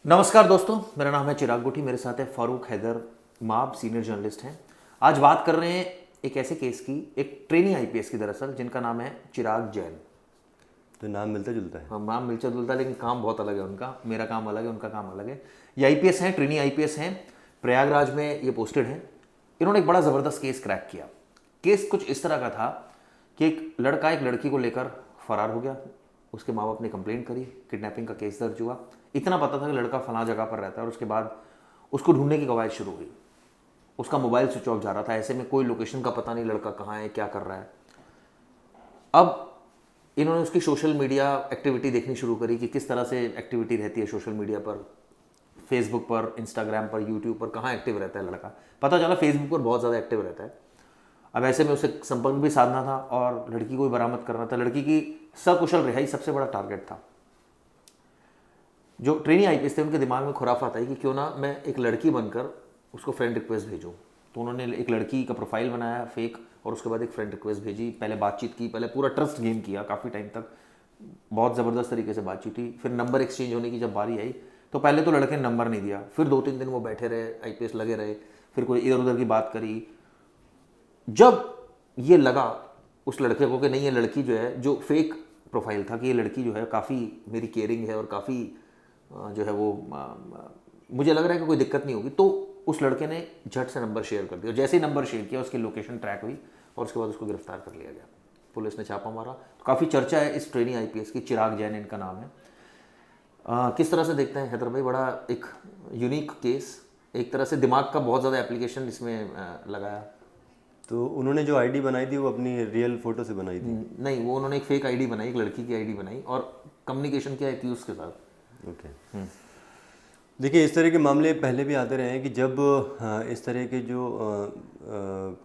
नमस्कार दोस्तों, मेरा नाम है चिराग गुठी। मेरे साथ है फारूक हैदर माब, सीनियर जर्नलिस्ट हैं। आज बात कर रहे हैं एक ऐसे केस की, एक ट्रेनी आईपीएस की दरअसल, जिनका नाम है चिराग जैन। तो नाम मिलता जुलता है। हाँ, नाम मिलता जुलता, लेकिन काम बहुत अलग है उनका। मेरा काम अलग है, उनका काम अलग है। ये आईपीएस हैं, ट्रेनी आईपीएस हैं, प्रयागराज में ये पोस्टेड हैं। इन्होंने एक बड़ा ज़बरदस्त केस क्रैक किया। केस कुछ इस तरह का था कि एक लड़का एक लड़की को लेकर फरार हो गया। उसके माँ बाप ने कंप्लेंट करी, किडनैपिंग का केस दर्ज हुआ। इतना पता था कि लड़का फलां जगह पर रहता है, और उसके बाद उसको ढूंढने की कवायद शुरू हुई। उसका मोबाइल स्विच ऑफ जा रहा था, ऐसे में कोई लोकेशन का पता नहीं, लड़का कहाँ है, क्या कर रहा है। अब इन्होंने उसकी सोशल मीडिया एक्टिविटी देखनी शुरू करी कि किस तरह से एक्टिविटी रहती है सोशल मीडिया पर, फेसबुक पर, इंस्टाग्राम पर, यूट्यूब पर, कहाँ एक्टिव रहता है लड़का। पता चला फेसबुक पर बहुत ज़्यादा एक्टिव रहता है। अब ऐसे में उसे संपर्क भी साधना था और लड़की को भी बरामद करना था। लड़की की सकुशल रिहाई सबसे बड़ा टारगेट था। जो ट्रेनी आईपीएस थे, उनके दिमाग में खुराफात आई कि क्यों ना मैं एक लड़की बनकर उसको फ्रेंड रिक्वेस्ट भेजूं। तो उन्होंने एक लड़की का प्रोफाइल बनाया फेक, और उसके बाद एक फ्रेंड रिक्वेस्ट भेजी। पहले बातचीत की, पहले पूरा ट्रस्ट गेम किया काफ़ी टाइम तक, बहुत ज़बरदस्त तरीके से बातचीत हुई। फिर नंबर एक्सचेंज होने की जब बारी आई, तो पहले तो लड़के ने नंबर नहीं दिया। फिर 2-3 दिन वो बैठे रहे, आईपीएस लगे रहे। फिर कोई इधर उधर की बात करी। जब ये लगा उस लड़के को कि नहीं, ये लड़की जो है, जो फेक प्रोफाइल था, कि ये लड़की जो है काफ़ी मेरी केयरिंग है और काफ़ी जो है वो मुझे लग रहा है कि कोई दिक्कत नहीं होगी, तो उस लड़के ने झट से नंबर शेयर कर दिया। और जैसे ही नंबर शेयर किया, उसकी लोकेशन ट्रैक हुई और उसके बाद उसको गिरफ्तार कर लिया गया। पुलिस ने छापा मारा। तो काफ़ी चर्चा है इस ट्रेनी आईपीएस की, चिराग जैन इनका नाम है। किस तरह से देखते हैं हैदर भाई? बड़ा एक यूनिक केस, एक तरह से दिमाग का बहुत ज़्यादा एप्लीकेशन इसमें लगाया। तो उन्होंने जो आईडी बनाई थी वो अपनी रियल फोटो से बनाई थी। नहीं, वो उन्होंने एक फेक आईडी बनाई, एक लड़की की आईडी बनाई, और कम्युनिकेशन किया एक्यूज के साथ। ओके। देखिए, इस तरह के मामले पहले भी आते रहे हैं कि जब इस तरह के जो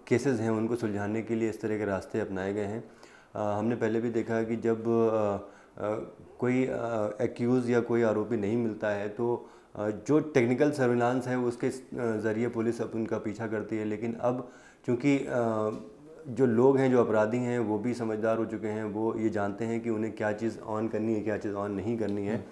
केसेस हैं उनको सुलझाने के लिए इस तरह के रास्ते अपनाए गए हैं। हमने पहले भी देखा कि जब कोई एक्यूज़ या कोई आरोपी नहीं मिलता है तो जो टेक्निकल सर्विलांस है उसके ज़रिए पुलिस अब उनका पीछा करती है। लेकिन अब चूँकि जो लोग हैं, जो अपराधी हैं, वो भी समझदार हो चुके हैं। वो ये जानते हैं कि उन्हें क्या चीज़ ऑन करनी है, क्या चीज़ ऑन नहीं करनी है,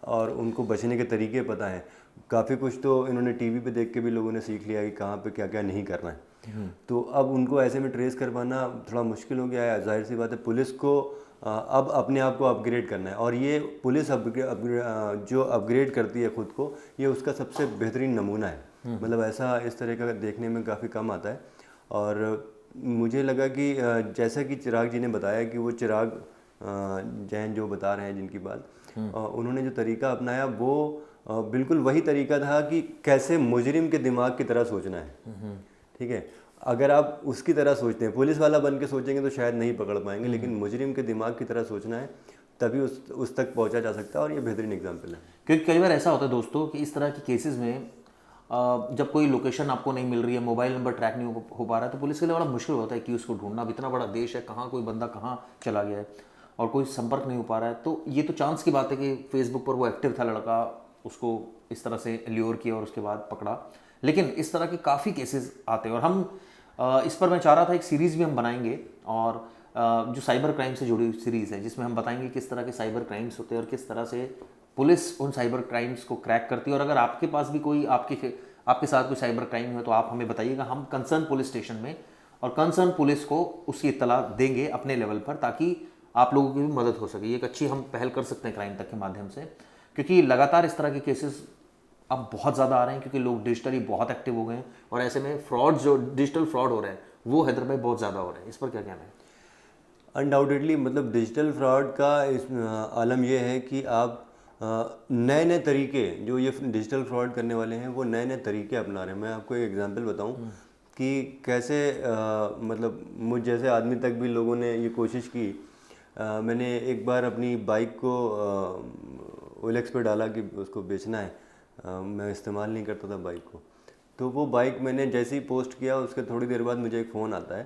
और उनको बचने के तरीके पता हैं। काफ़ी कुछ तो इन्होंने टीवी पे देख के भी लोगों ने सीख लिया कि कहाँ पे क्या क्या नहीं करना है। तो अब उनको ऐसे में ट्रेस कर पाना थोड़ा मुश्किल हो गया है। जाहिर सी बात है, पुलिस को अब अपने आप को अपग्रेड करना है, और ये पुलिस जो अपग्रेड करती है ख़ुद को, ये उसका सबसे बेहतरीन नमूना है। मतलब ऐसा इस तरह का देखने में काफ़ी कम आता है। और मुझे लगा कि जैसा कि चिराग जी ने बताया कि वो चिराग जैन जो बता रहे हैं जिनकी बात, उन्होंने जो तरीका अपनाया वो बिल्कुल वही तरीका था कि कैसे मुजरिम के दिमाग की तरह सोचना है। ठीक है, अगर आप उसकी तरह सोचते हैं, पुलिस वाला बन के सोचेंगे तो शायद नहीं पकड़ पाएंगे, लेकिन मुजरिम के दिमाग की तरह सोचना है, तभी उस तक पहुंचा जा सकता है। और ये बेहतरीन एग्जाम्पल है। क्योंकि कई बार ऐसा होता है दोस्तों कि इस तरह की केसेस में जब कोई लोकेशन आपको नहीं मिल रही है, मोबाइल नंबर ट्रैक नहीं हो पा रहा है, तो पुलिस के लिए बड़ा मुश्किल होता है कि उसको ढूंढना। अब इतना बड़ा देश है, कहाँ कोई बंदा कहाँ चला गया है और कोई संपर्क नहीं हो पा रहा है। तो ये तो चांस की बात है कि फेसबुक पर वो एक्टिव था लड़का, उसको इस तरह से ल्योर किया और उसके बाद पकड़ा। लेकिन इस तरह के काफ़ी केसेस आते हैं, और हम इस पर मैं चाह रहा था एक सीरीज़ भी हम बनाएंगे, और जो साइबर क्राइम से जुड़ी हुई सीरीज़ है, जिसमें हम बताएंगे किस तरह के साइबर क्राइम्स होते हैं और किस तरह से पुलिस उन साइबर क्राइम्स को क्रैक करती है। और अगर आपके पास भी कोई आपके साथ कोई साइबर क्राइम है तो आप हमें बताइएगा। हम कंसर्न पुलिस स्टेशन में और कंसर्न पुलिस को उसकी इत्तला देंगे अपने लेवल पर, ताकि आप लोगों की भी मदद हो सके। ये एक अच्छी हम पहल कर सकते हैं क्राइम तक के माध्यम से, क्योंकि लगातार इस तरह के केसेस अब बहुत ज़्यादा आ रहे हैं, क्योंकि लोग डिजिटली बहुत एक्टिव हो गए हैं। और ऐसे में फ्रॉड, जो डिजिटल फ्रॉड हो रहे हैं, वो हैदराबाद में बहुत ज़्यादा हो रहे हैं। इस पर क्या कहना है? अनडाउटेडली, मतलब डिजिटल फ्रॉड का इस आलम यह है कि आप नए नए तरीके, जो ये डिजिटल फ्रॉड करने वाले हैं वो नए नए तरीके अपना रहे हैं। मैं आपको एक एग्जांपल बताऊं कि कैसे मतलब मुझ जैसे आदमी तक भी लोगों ने ये कोशिश की। मैंने एक बार अपनी बाइक को ओएलएक्स पे डाला कि उसको बेचना है। मैं इस्तेमाल नहीं करता था बाइक को। तो वो बाइक मैंने जैसे ही पोस्ट किया, उसके थोड़ी देर बाद मुझे एक फ़ोन आता है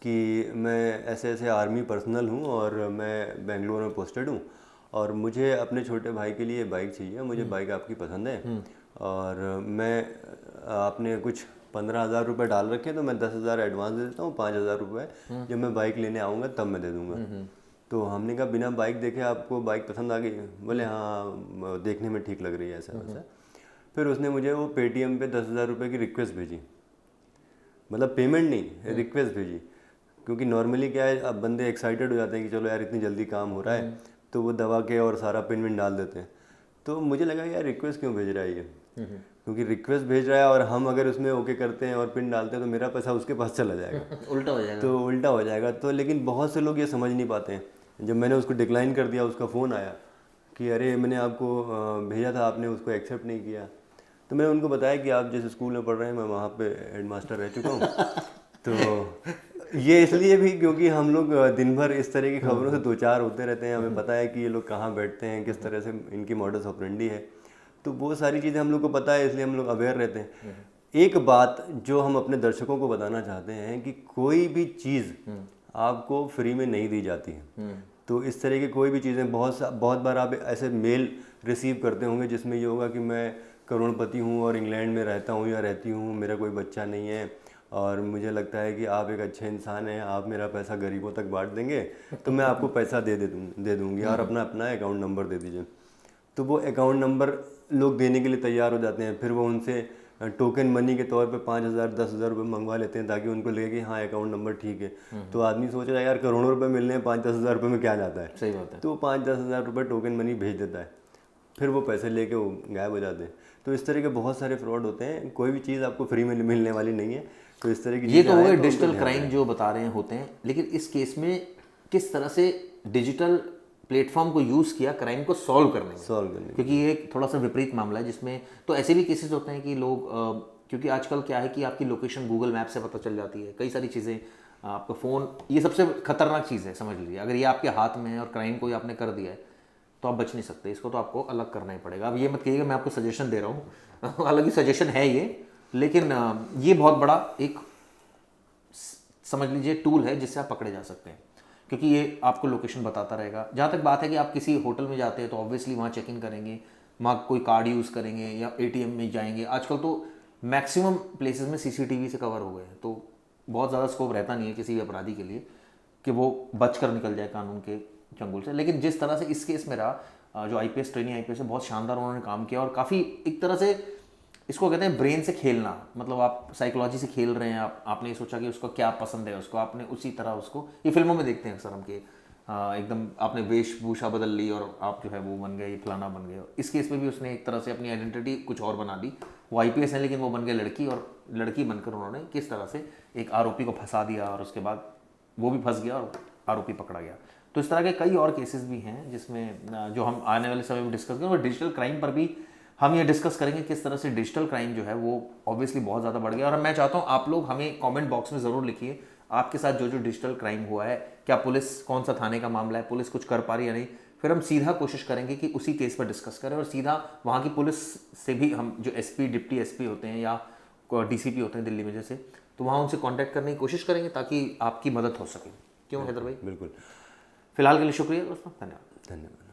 कि मैं ऐसे ऐसे आर्मी पर्सनल हूँ और मैं बेंगलोर में पोस्टेड हूँ, और मुझे अपने छोटे भाई के लिए बाइक चाहिए। मुझे बाइक आपकी पसंद है, और मैं आपने कुछ 15,000 रुपये डाल रखे, तो मैं 10,000 एडवांस दे देता हूँ, 5,000 रुपये जब मैं बाइक लेने आऊँगा तब मैं दे दूँगा। तो हमने कहा बिना बाइक देखे आपको बाइक पसंद आ गई है? बोले हाँ देखने में ठीक लग रही है ऐसा वैसा। फिर उसने मुझे वो पेटीएम पे 10,000 रुपये की रिक्वेस्ट भेजी, मतलब पेमेंट नहीं, रिक्वेस्ट भेजी। क्योंकि नॉर्मली क्या है, अब बंदे एक्साइटेड हो जाते हैं कि चलो यार इतनी जल्दी काम हो रहा है, तो वो दबा के और सारा पिन विन डाल देते हैं। तो मुझे लगा यार रिक्वेस्ट क्यों भेज रहा है ये, क्योंकि रिक्वेस्ट भेज रहा है और हम अगर उसमें ओके करते हैं और पिन डालते हैं तो मेरा पैसा उसके पास चला जाएगा उल्टा हो जाएगा। तो उल्टा हो जाएगा। तो लेकिन बहुत से लोग ये समझ नहीं पाते हैं। जब मैंने उसको डिक्लाइन कर दिया, उसका फ़ोन आया कि अरे मैंने आपको भेजा था, आपने उसको एक्सेप्ट नहीं किया। तो मैंने उनको बताया कि आप जिस स्कूल में पढ़ रहे हैं मैं वहाँ पे हेडमास्टर रह चुका हूँ। तो ये इसलिए भी क्योंकि हम लोग दिन भर इस तरह की खबरों से दो चार होते रहते हैं, हमें पता है कि ये लोग कहाँ बैठते हैं, किस तरह से इनकी मॉडस ऑपरेंडी है, तो वो सारी चीज़ें हम लोग को पता है, इसलिए हम लोग अवेयर रहते हैं। एक बात जो हम अपने दर्शकों को बताना चाहते हैं कि कोई भी चीज़ आपको फ्री में नहीं दी जाती है। तो इस तरह की कोई भी चीज़ें बहुत बार आप ऐसे मेल रिसीव करते होंगे जिसमें ये होगा कि मैं करोड़पति हूँ और इंग्लैंड में रहता हूँ या रहती हूँ, मेरा कोई बच्चा नहीं है और मुझे लगता है कि आप एक अच्छे इंसान हैं, आप मेरा पैसा गरीबों तक बांट देंगे तो मैं आपको पैसा दे दूँगी और अपना अकाउंट नंबर दे दीजिए। तो वो अकाउंट नंबर लोग देने के लिए तैयार हो जाते हैं। फिर वो उनसे टोकन मनी के तौर पे 5,000 10,000 रुपये मंगवा लेते हैं ताकि उनको लगे कि हाँ अकाउंट नंबर ठीक है। तो आदमी सोच रहा है यार करोड़ों रुपए मिलने हैं, 5-10 हज़ार रुपये में क्या जाता है। सही बात है। तो 5-10 हज़ार रुपये टोकन मनी भेज देता है, फिर वो पैसे लेके वो गायब हो जाते हैं। तो इस तरह के बहुत सारे फ्रॉड होते हैं, कोई भी चीज़ आपको फ्री में मिलने वाली नहीं है। तो इस तरह की ये तो हो गए डिजिटल क्राइम जो बता रहे हैं होते हैं, लेकिन इस केस में किस तरह से डिजिटल प्लेटफॉर्म को यूज़ किया क्राइम को सॉल्व करने में, क्योंकि ये एक थोड़ा सा विपरीत मामला है जिसमें तो ऐसे भी केसेस होते हैं कि लोग क्योंकि आजकल क्या है कि आपकी लोकेशन गूगल मैप से पता चल जाती है, कई सारी चीज़ें, आपका फ़ोन, ये सबसे खतरनाक चीज़ है समझ लीजिए। अगर ये आपके हाथ में है और क्राइम को आपने कर दिया है तो आप बच नहीं सकते, इसको तो आपको अलग करना ही पड़ेगा। अब ये मत कहिएगा मैं आपको सजेशन दे रहा हूँ हालांकि सजेशन है ये, लेकिन ये बहुत बड़ा एक समझ लीजिए टूल है जिससे आप पकड़े जा सकते हैं, क्योंकि ये आपको लोकेशन बताता रहेगा। जहाँ तक बात है कि आप किसी होटल में जाते हैं तो ऑब्वियसली वहाँ चेक इन करेंगे, वहाँ कोई कार्ड यूज़ करेंगे या एटीएम में जाएंगे। आजकल तो मैक्सिमम प्लेसेस में सीसीटीवी से कवर हो गए हैं, तो बहुत ज़्यादा स्कोप रहता नहीं है किसी भी अपराधी के लिए कि वो बच कर निकल जाए कानून के चंगुल से। लेकिन जिस तरह से इस केस में रहा, जो आईपीएस ट्रेनिंग आईपीएस है, बहुत शानदार उन्होंने काम किया और काफ़ी एक तरह से इसको कहते हैं ब्रेन से खेलना, मतलब आप साइकोलॉजी से खेल रहे हैं। आपने सोचा कि उसको क्या पसंद है, उसको आपने उसी तरह उसको, ये फिल्मों में देखते हैं अक्सर हम कि एकदम आपने वेशभूषा बदल ली और आप जो है वो बन गए, फलाना बन गए। इस केस में भी उसने एक तरह से अपनी आइडेंटिटी कुछ और बना दी। वो आईपीएस है लेकिन वो बन गए लड़की, और लड़की बनकर उन्होंने किस तरह से एक आरोपी को फंसा दिया और उसके बाद वो भी फंस गया और आरोपी पकड़ा गया। तो इस तरह के कई और केसेस भी हैं जिसमें जो हम आने वाले समय में डिस्कस करेंगे। और डिजिटल क्राइम पर भी हम ये डिस्कस करेंगे किस तरह से डिजिटल क्राइम जो है वो ऑब्वियसली बहुत ज़्यादा बढ़ गया। और मैं चाहता हूँ आप लोग हमें कमेंट बॉक्स में ज़रूर लिखिए आपके साथ जो जो डिजिटल क्राइम हुआ है, क्या पुलिस, कौन सा थाने का मामला है, पुलिस कुछ कर पा रही है या नहीं। फिर हम सीधा कोशिश करेंगे कि उसी केस पर डिस्कस करें और सीधा वहाँ की पुलिस से भी हम जो एसपी, डिप्टी एसपी होते हैं या डीसीपी होते हैं दिल्ली में जैसे, तो वहाँ उनसे कांटेक्ट करने की कोशिश करेंगे ताकि आपकी मदद हो सके। क्यों हैदर भाई? बिल्कुल। फिलहाल के लिए शुक्रिया दोस्तों, धन्यवाद।